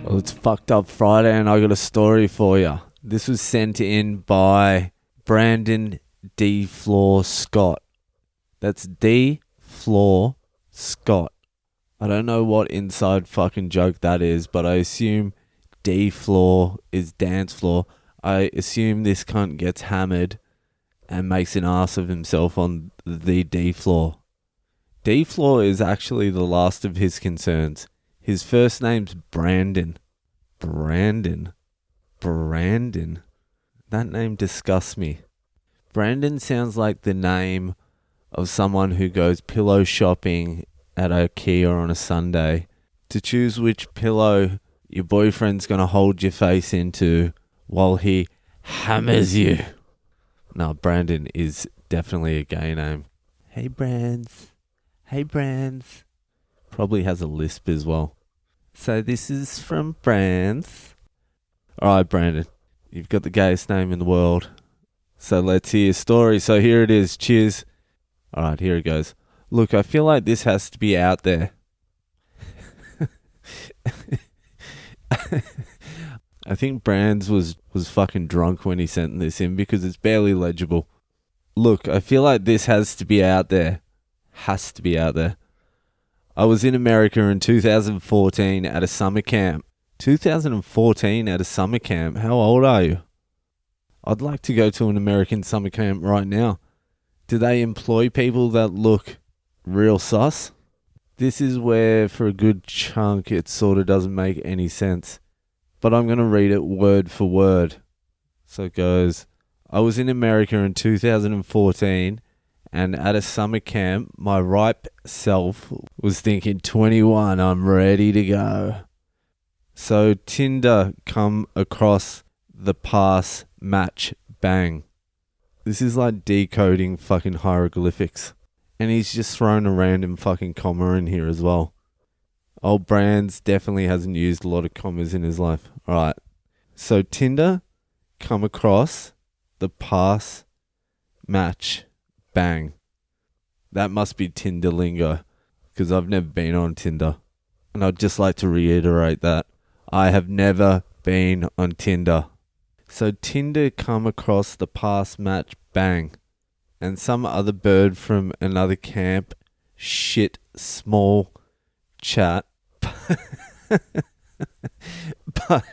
Well, it's fucked up Friday and I got a story for you. This was sent in by Brandon D. Floor Scott. That's D. Floor Scott. I don't know what inside fucking joke that is, but I assume D. Floor is dance floor. I assume this cunt gets hammered and makes an ass of himself on the D. Floor. D. Floor is actually the last of his concerns. His first name's Brandon. Brandon. That name disgusts me. Brandon sounds like the name of someone who goes pillow shopping at IKEA on a Sunday to choose which pillow your boyfriend's going to hold your face into while he hammers you. No, Brandon is definitely a gay name. Hey, Brands. Probably has a lisp as well. So this is from Brands. Alright, Brandon. You've got the gayest name in the world. So let's hear your story. So here it is. Cheers. Alright, here it goes. Look, I feel like this has to be out there. I think Brands was fucking drunk when he sent this in because it's barely legible. Look, I feel like this has to be out there. Has to be out there. I was in America in 2014 at a summer camp. 2014 at a summer camp? How old are you? I'd like to go to an American summer camp right now. Do they employ people that look real sus? This is where, for a good chunk, it sort of doesn't make any sense. But I'm going to read it word for word. So it goes, I was in America in 2014, and at a summer camp, my ripe self was thinking, 21, I'm ready to go. So Tinder come across the pass, match, bang. This is like decoding fucking hieroglyphics. And he's just thrown a random fucking comma in here as well. Old Brands definitely hasn't used a lot of commas in his life. Alright. So Tinder come across the pass, match, bang. That must be Tinder lingo, because I've never been on Tinder. And I'd just like to reiterate that. I have never been on Tinder. So Tinder come across the pass, match, bang. And some other bird from another camp, shit, small chat, but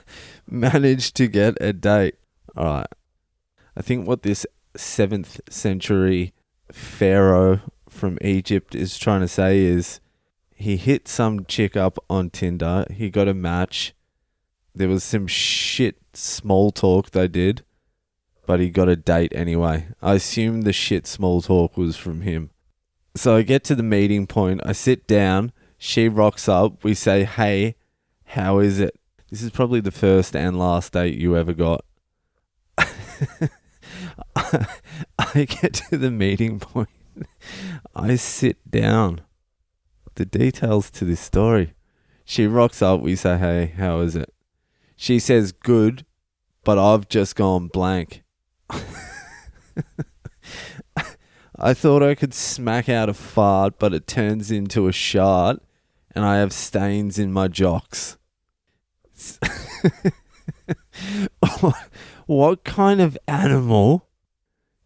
managed to get a date. Alright. I think what this 7th century pharaoh from Egypt is trying to say is he hit some chick up on Tinder. He got a match. There was some shit small talk they did, but he got a date anyway. I assume the shit small talk was from him. So I get to the meeting point. I sit down. She rocks up. We say, hey, how is it? This is probably the first and last date you ever got. I get to the meeting point. I sit down. The details to this story. She rocks up. We say, hey, how is it? She says, good, but I've just gone blank. I thought I could smack out a fart, but it turns into a shart, and I have stains in my jocks. What kind of animal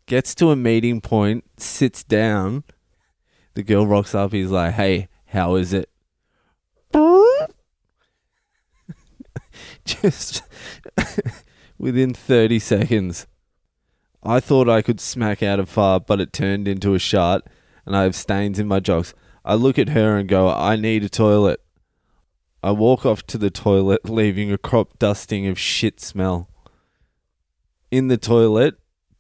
gets to a meeting point, sits down, the girl rocks up, he's like, hey, how is it? Just within 30 seconds. I thought I could smack out a fart, but it turned into a shart, and I have stains in my jocks. I look at her and go, I need a toilet. I walk off to the toilet, leaving a crop dusting of shit smell. In the toilet,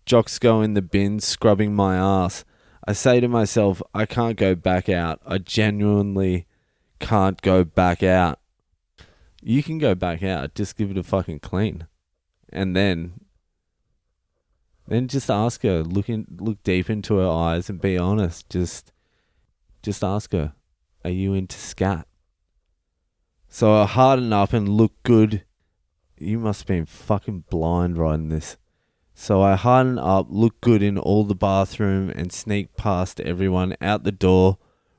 jocks go in the bin, scrubbing my ass. I say to myself, I can't go back out. I genuinely can't go back out. You can go back out, just give it a fucking clean. And then just ask her, look deep into her eyes and be honest. Just ask her, are you into scat? So I harden up and look good. You must have been fucking blind writing this. So I harden up, look good in all the bathroom and sneak past everyone out the door,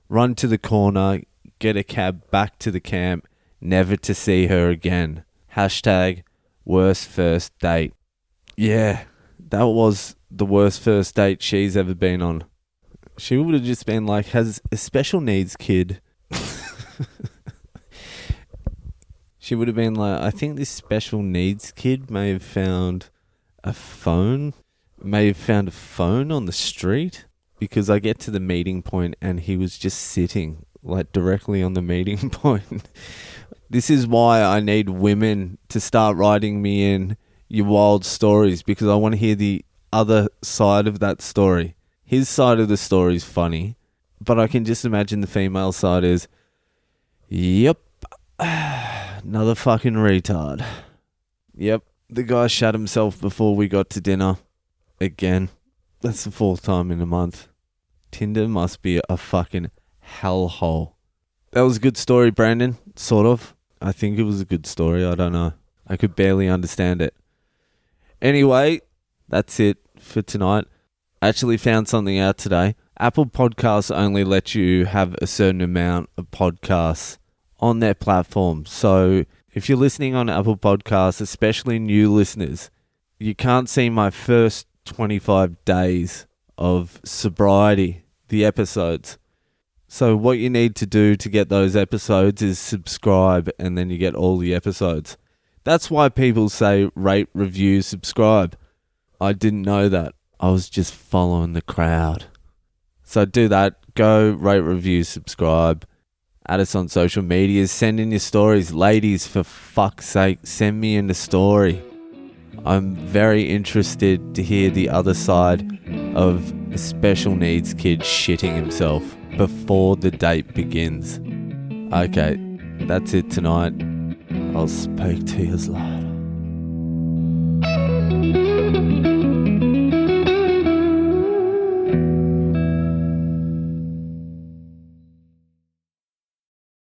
run to the corner, get a cab back to the camp, never to see her again. Hashtag worst first date. Yeah, that was the worst first date she's ever been on. She would have just been like, has a special needs kid. She would have been like, I think this special needs kid may have found a phone. May have found a phone on the street. Because I get to the meeting point and he was just sitting like directly on the meeting point. This is why I need women to start writing me in your wild stories, because I want to hear the other side of that story. His side of the story is funny, but I can just imagine the female side is, yep, another fucking retard. Yep, the guy shot himself before we got to dinner. Again, that's the 4th time in a month. Tinder must be a fucking hellhole. That was a good story, Brandon. Sort of. I think it was a good story. I don't know. I could barely understand it. Anyway, that's it for tonight. I actually found something out today. Apple Podcasts only let you have a certain amount of podcasts on their platform. So if you're listening on Apple Podcasts, especially new listeners, you can't see my first 25 days of sobriety, the episodes. So what you need to do to get those episodes is subscribe, and then you get all the episodes. That's why people say rate, review, subscribe. I didn't know that. I was just following the crowd. So do that. Go rate, review, subscribe. Add us on social media. Send in your stories. Ladies, for fuck's sake, send me in a story. I'm very interested to hear the other side of a special needs kid shitting himself before the date begins. Okay, that's it tonight. I'll speak to you later.